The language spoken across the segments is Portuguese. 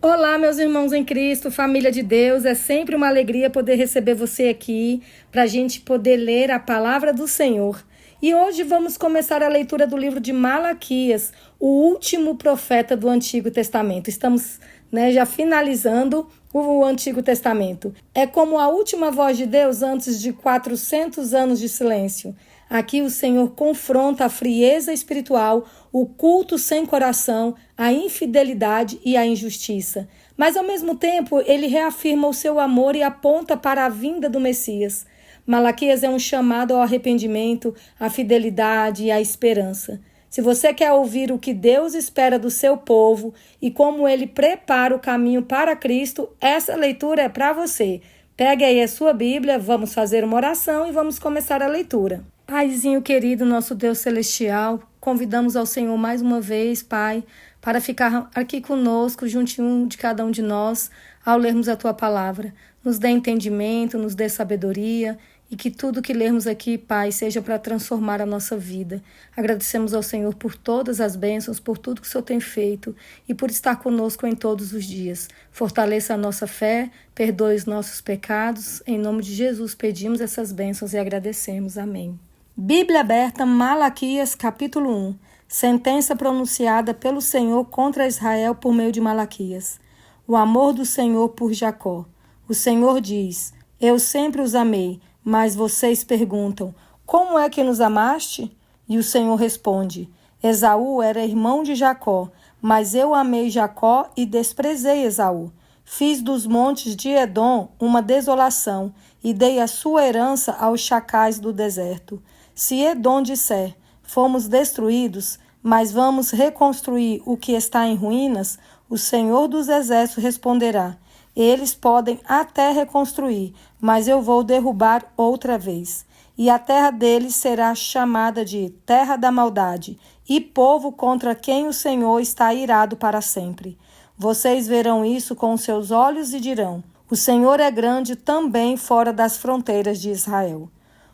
Olá, meus irmãos em Cristo, família de Deus, é sempre uma alegria poder receber você aqui para a gente poder ler a palavra do Senhor. E hoje vamos começar a leitura do livro de Malaquias, o último profeta do Antigo Testamento. Estamos já finalizando o Antigo Testamento. É como a última voz de Deus antes de 400 anos de silêncio. Aqui o Senhor confronta a frieza espiritual, o culto sem coração, a infidelidade e a injustiça. Mas, ao mesmo tempo, ele reafirma o seu amor e aponta para a vinda do Messias. Malaquias é um chamado ao arrependimento, à fidelidade e à esperança. Se você quer ouvir o que Deus espera do seu povo e como ele prepara o caminho para Cristo, essa leitura é para você. Pegue aí a sua Bíblia, vamos fazer uma oração e vamos começar a leitura. Paizinho querido, nosso Deus celestial, convidamos ao Senhor mais uma vez, Pai, para ficar aqui conosco, juntinho de cada um de nós, ao lermos a Tua palavra. Nos dê entendimento, nos dê sabedoria e que tudo que lermos aqui, Pai, seja para transformar a nossa vida. Agradecemos ao Senhor por todas as bênçãos, por tudo que o Senhor tem feito e por estar conosco em todos os dias. Fortaleça a nossa fé, perdoe os nossos pecados. Em nome de Jesus pedimos essas bênçãos e agradecemos. Amém. Bíblia aberta, Malaquias, capítulo 1. Sentença pronunciada pelo Senhor contra Israel por meio de Malaquias. O amor do Senhor por Jacó. O Senhor diz: Eu sempre os amei, mas vocês perguntam: Como é que nos amaste? E o Senhor responde: Esaú era irmão de Jacó, mas eu amei Jacó e desprezei Esaú. Fiz dos montes de Edom uma desolação e dei a sua herança aos chacais do deserto. Se Edom disser: Fomos destruídos, mas vamos reconstruir o que está em ruínas, o Senhor dos Exércitos responderá: Eles podem até reconstruir, mas eu vou derrubar outra vez. E a terra deles será chamada de terra da maldade, e povo contra quem o Senhor está irado para sempre. Vocês verão isso com os seus olhos e dirão: O Senhor é grande também fora das fronteiras de Israel.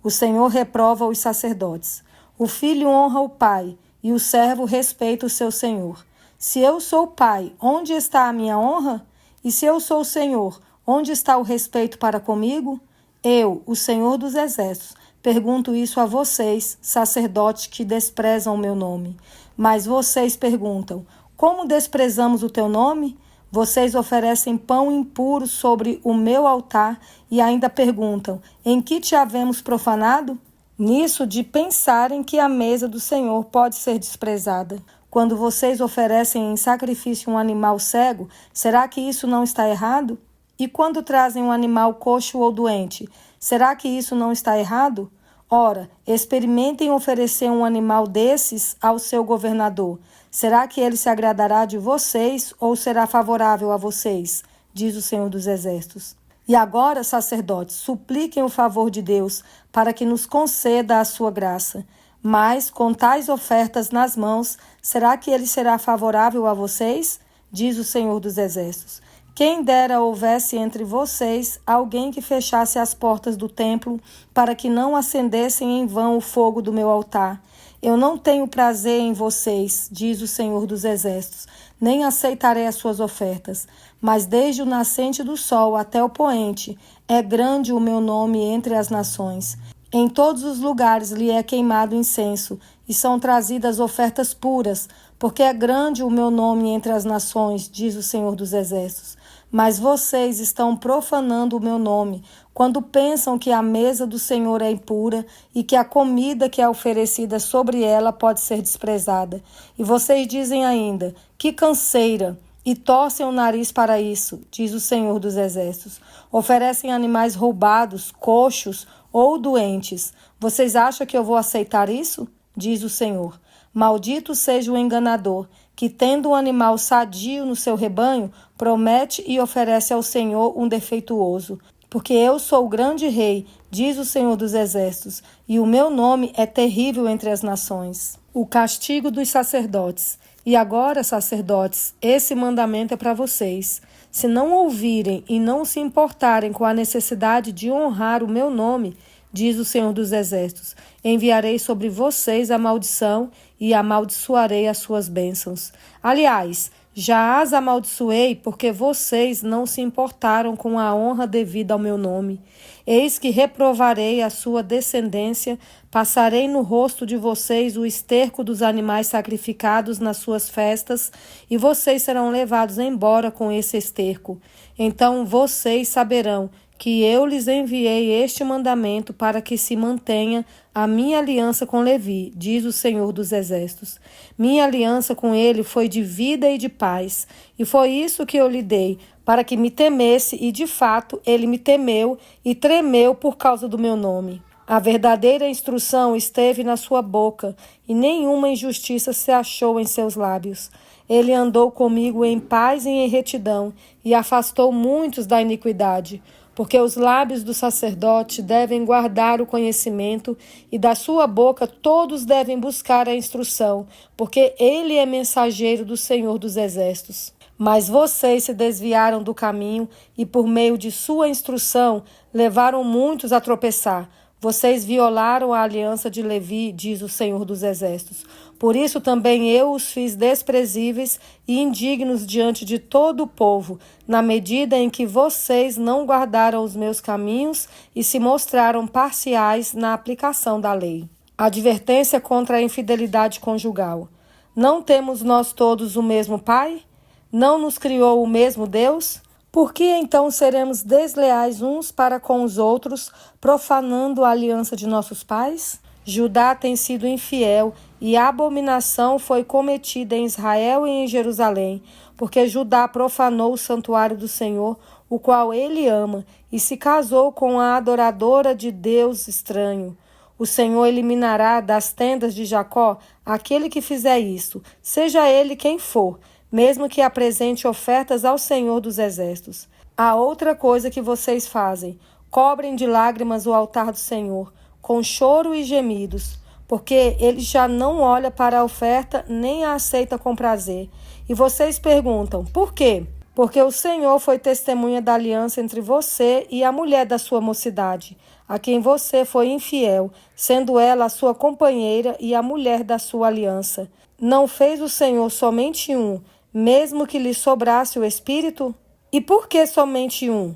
O Senhor reprova os sacerdotes. O filho honra o pai, e o servo respeita o seu senhor. Se eu sou pai, onde está a minha honra? E se eu sou o Senhor, onde está o respeito para comigo? Eu, o Senhor dos Exércitos, pergunto isso a vocês, sacerdotes que desprezam o meu nome. Mas vocês perguntam: Como desprezamos o teu nome? Vocês oferecem pão impuro sobre o meu altar e ainda perguntam: Em que te havemos profanado? Nisso de pensarem que a mesa do Senhor pode ser desprezada. Quando vocês oferecem em sacrifício um animal cego, será que isso não está errado? E quando trazem um animal coxo ou doente, será que isso não está errado? Ora, experimentem oferecer um animal desses ao seu governador. Será que ele se agradará de vocês ou será favorável a vocês? Diz o Senhor dos Exércitos. E agora, sacerdotes, supliquem o favor de Deus para que nos conceda a sua graça. Mas, com tais ofertas nas mãos, será que ele será favorável a vocês? Diz o Senhor dos Exércitos. Quem dera houvesse entre vocês alguém que fechasse as portas do templo para que não acendessem em vão o fogo do meu altar. Eu não tenho prazer em vocês, diz o Senhor dos Exércitos, nem aceitarei as suas ofertas. Mas desde o nascente do sol até o poente, é grande o meu nome entre as nações. Em todos os lugares lhe é queimado incenso, e são trazidas ofertas puras, porque é grande o meu nome entre as nações, diz o Senhor dos Exércitos. Mas vocês estão profanando o meu nome, quando pensam que a mesa do Senhor é impura e que a comida que é oferecida sobre ela pode ser desprezada. E vocês dizem ainda: Que canseira! E torcem o nariz para isso, diz o Senhor dos Exércitos. Oferecem animais roubados, coxos ou doentes. Vocês acham que eu vou aceitar isso? Diz o Senhor. Maldito seja o enganador, que tendo um animal sadio no seu rebanho, promete e oferece ao Senhor um defeituoso. Porque eu sou o grande rei, diz o Senhor dos Exércitos, e o meu nome é terrível entre as nações. O castigo dos sacerdotes. E agora, sacerdotes, esse mandamento é para vocês. Se não ouvirem e não se importarem com a necessidade de honrar o meu nome, diz o Senhor dos Exércitos, enviarei sobre vocês a maldição e amaldiçoarei as suas bênçãos. Aliás, Já as amaldiçoei porque vocês não se importaram com a honra devida ao meu nome. Eis que reprovarei a sua descendência, passarei no rosto de vocês o esterco dos animais sacrificados nas suas festas, e vocês serão levados embora com esse esterco. Então vocês saberão que eu lhes enviei este mandamento para que se mantenha a minha aliança com Levi, diz o Senhor dos Exércitos. Minha aliança com ele foi de vida e de paz, e foi isso que eu lhe dei, para que me temesse, e de fato ele me temeu e tremeu por causa do meu nome. A verdadeira instrução esteve na sua boca, e nenhuma injustiça se achou em seus lábios. Ele andou comigo em paz e em retidão, e afastou muitos da iniquidade. Porque os lábios do sacerdote devem guardar o conhecimento, e da sua boca todos devem buscar a instrução, porque ele é mensageiro do Senhor dos Exércitos. Mas vocês se desviaram do caminho, e por meio de sua instrução levaram muitos a tropeçar. Vocês violaram a aliança de Levi, diz o Senhor dos Exércitos. Por isso também eu os fiz desprezíveis e indignos diante de todo o povo, na medida em que vocês não guardaram os meus caminhos e se mostraram parciais na aplicação da lei. Advertência contra a infidelidade conjugal. Não temos nós todos o mesmo Pai? Não nos criou o mesmo Deus? Por que então seremos desleais uns para com os outros, profanando a aliança de nossos pais? Judá tem sido infiel e a abominação foi cometida em Israel e em Jerusalém, porque Judá profanou o santuário do Senhor, o qual ele ama, e se casou com a adoradora de Deus estranho. O Senhor eliminará das tendas de Jacó aquele que fizer isso, seja ele quem for, mesmo que apresente ofertas ao Senhor dos Exércitos. Há outra coisa que vocês fazem: cobrem de lágrimas o altar do Senhor, com choro e gemidos, porque ele já não olha para a oferta nem a aceita com prazer. E vocês perguntam: por quê? Porque o Senhor foi testemunha da aliança entre você e a mulher da sua mocidade, a quem você foi infiel, sendo ela a sua companheira e a mulher da sua aliança. Não fez o Senhor somente um, mesmo que lhe sobrasse o espírito? E por que somente um?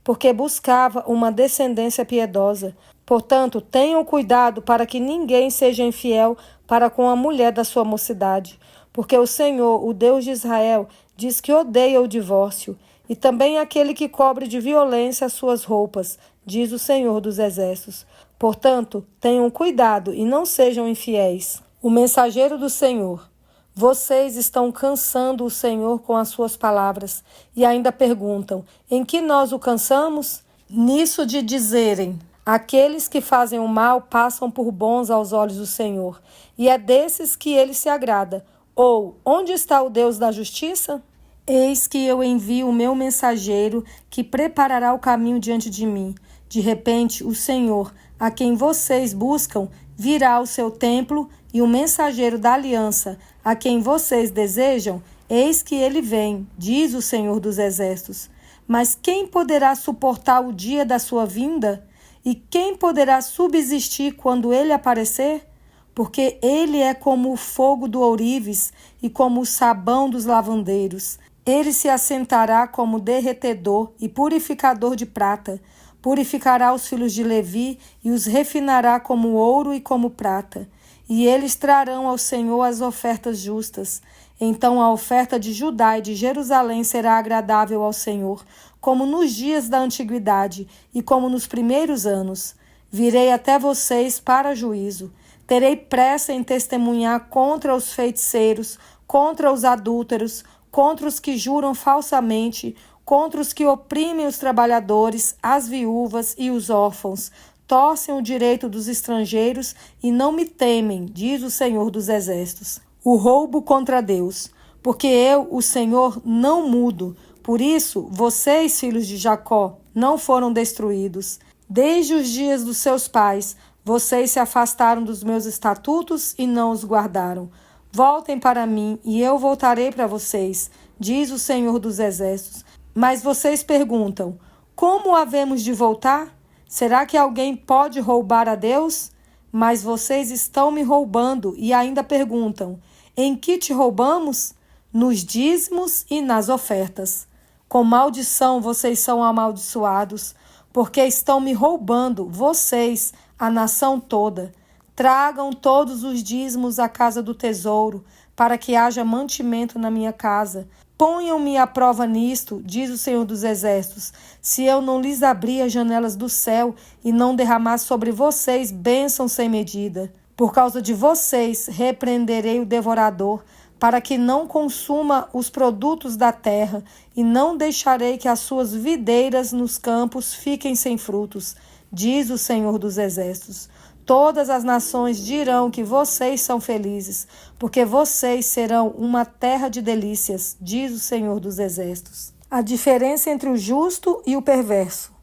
Porque buscava uma descendência piedosa. Portanto, tenham cuidado para que ninguém seja infiel para com a mulher da sua mocidade. Porque o Senhor, o Deus de Israel, diz que odeia o divórcio, e também aquele que cobre de violência as suas roupas, diz o Senhor dos Exércitos. Portanto, tenham cuidado e não sejam infiéis. O mensageiro do Senhor. Vocês estão cansando o Senhor com as suas palavras e ainda perguntam: em que nós o cansamos? Nisso de dizerem: aqueles que fazem o mal passam por bons aos olhos do Senhor, e é desses que ele se agrada. Ou, onde está o Deus da justiça? Eis que eu envio o meu mensageiro, que preparará o caminho diante de mim. De repente, o Senhor, a quem vocês buscam, virá ao seu templo, e o mensageiro da aliança, a quem vocês desejam, eis que ele vem, diz o Senhor dos Exércitos. Mas quem poderá suportar o dia da sua vinda? E quem poderá subsistir quando ele aparecer? Porque ele é como o fogo do ourives e como o sabão dos lavandeiros. Ele se assentará como derretedor e purificador de prata. Purificará os filhos de Levi e os refinará como ouro e como prata. E eles trarão ao Senhor as ofertas justas. Então a oferta de Judá e de Jerusalém será agradável ao Senhor, como nos dias da antiguidade e como nos primeiros anos. Virei até vocês para juízo. Terei pressa em testemunhar contra os feiticeiros, contra os adúlteros, contra os que juram falsamente, contra os que oprimem os trabalhadores, as viúvas e os órfãos, torcem o direito dos estrangeiros e não me temem, diz o Senhor dos Exércitos. O roubo contra Deus, porque eu, o Senhor, não mudo. Por isso, vocês, filhos de Jacó, não foram destruídos. Desde os dias dos seus pais, vocês se afastaram dos meus estatutos e não os guardaram. Voltem para mim e eu voltarei para vocês, diz o Senhor dos Exércitos. Mas vocês perguntam: como havemos de voltar? Será que alguém pode roubar a Deus? Mas vocês estão me roubando e ainda perguntam: em que te roubamos? nos dízimos e nas ofertas. Com maldição vocês são amaldiçoados, porque estão me roubando, vocês, a nação toda. Tragam todos os dízimos à casa do tesouro, para que haja mantimento na minha casa. Ponham-me à prova nisto, diz o Senhor dos Exércitos, se eu não lhes abrir as janelas do céu e não derramar sobre vocês bênção sem medida. Por causa de vocês, repreenderei o devorador, para que não consuma os produtos da terra, e não deixarei que as suas videiras nos campos fiquem sem frutos, diz o Senhor dos Exércitos. Todas as nações dirão que vocês são felizes, porque vocês serão uma terra de delícias, diz o Senhor dos Exércitos. A diferença entre o justo e o perverso.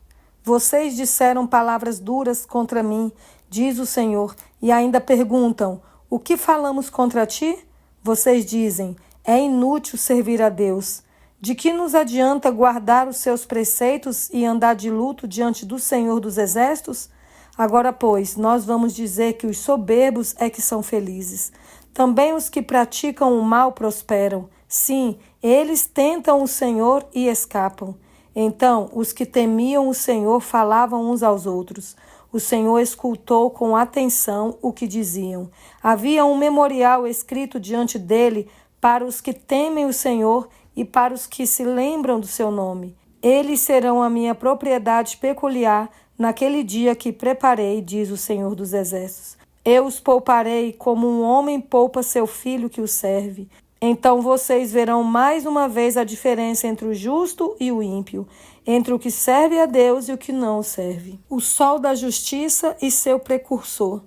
Vocês disseram palavras duras contra mim, diz o Senhor, e ainda perguntam: o que falamos contra ti? Vocês dizem: é inútil servir a Deus. De que nos adianta guardar os seus preceitos e andar de luto diante do Senhor dos Exércitos? Agora, pois, nós vamos dizer que os soberbos é que são felizes. Também os que praticam o mal prosperam. Sim, eles tentam o Senhor e escapam. Então, os que temiam o Senhor falavam uns aos outros. O Senhor escutou com atenção o que diziam. Havia um memorial escrito diante dele para os que temem o Senhor e para os que se lembram do seu nome. Eles serão a minha propriedade peculiar naquele dia que preparei, diz o Senhor dos Exércitos. Eu os pouparei como um homem poupa seu filho que o serve. Então vocês verão mais uma vez a diferença entre o justo e o ímpio, entre o que serve a Deus e o que não o serve. O sol da justiça e seu precursor.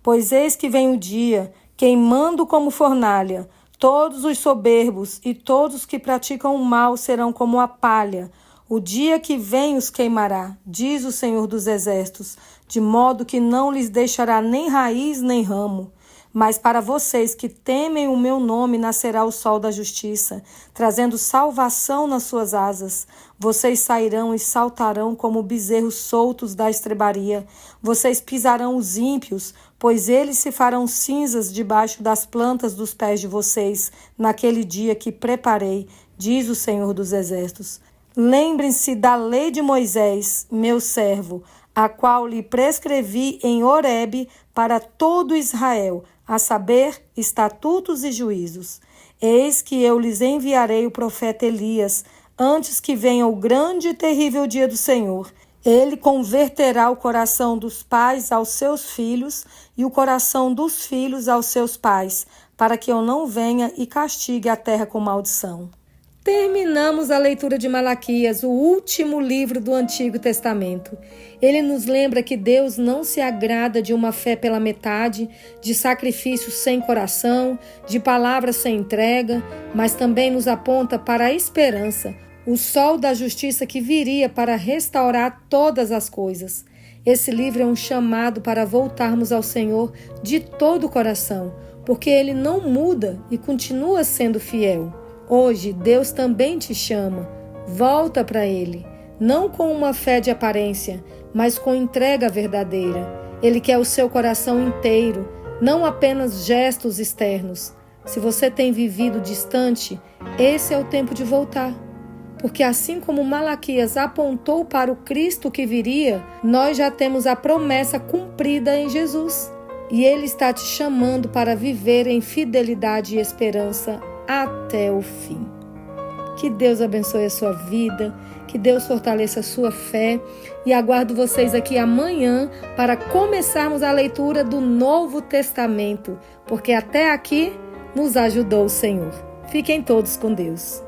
Pois eis que vem o dia, queimando como fornalha. Todos os soberbos e todos que praticam o mal serão como a palha. O dia que vem os queimará, diz o Senhor dos Exércitos, de modo que não lhes deixará nem raiz nem ramo. Mas para vocês que temem o meu nome nascerá o sol da justiça, trazendo salvação nas suas asas. Vocês sairão e saltarão como bezerros soltos da estrebaria. Vocês pisarão os ímpios, pois eles se farão cinzas debaixo das plantas dos pés de vocês, naquele dia que preparei, diz o Senhor dos Exércitos. Lembrem-se da lei de Moisés, meu servo, a qual lhe prescrevi em Horebe para todo Israel, a saber, estatutos e juízos. Eis que eu lhes enviarei o profeta Elias, antes que venha o grande e terrível dia do Senhor. Ele converterá o coração dos pais aos seus filhos e o coração dos filhos aos seus pais, para que eu não venha e castigue a terra com maldição. Terminamos a leitura de Malaquias, o último livro do Antigo Testamento. Ele nos lembra que Deus não se agrada de uma fé pela metade, de sacrifícios sem coração, de palavras sem entrega, mas também nos aponta para a esperança, o sol da justiça que viria para restaurar todas as coisas. Esse livro é um chamado para voltarmos ao Senhor de todo o coração, porque Ele não muda e continua sendo fiel. Hoje, Deus também te chama. Volta para Ele, não com uma fé de aparência, mas com entrega verdadeira. Ele quer o seu coração inteiro, não apenas gestos externos. Se você tem vivido distante, esse é o tempo de voltar. Porque assim como Malaquias apontou para o Cristo que viria, nós já temos a promessa cumprida em Jesus. E Ele está te chamando para viver em fidelidade e esperança até o fim. Que Deus abençoe a sua vida, que Deus fortaleça a sua fé e aguardo vocês aqui amanhã para começarmos a leitura do Novo Testamento, porque até aqui nos ajudou o Senhor. Fiquem todos com Deus.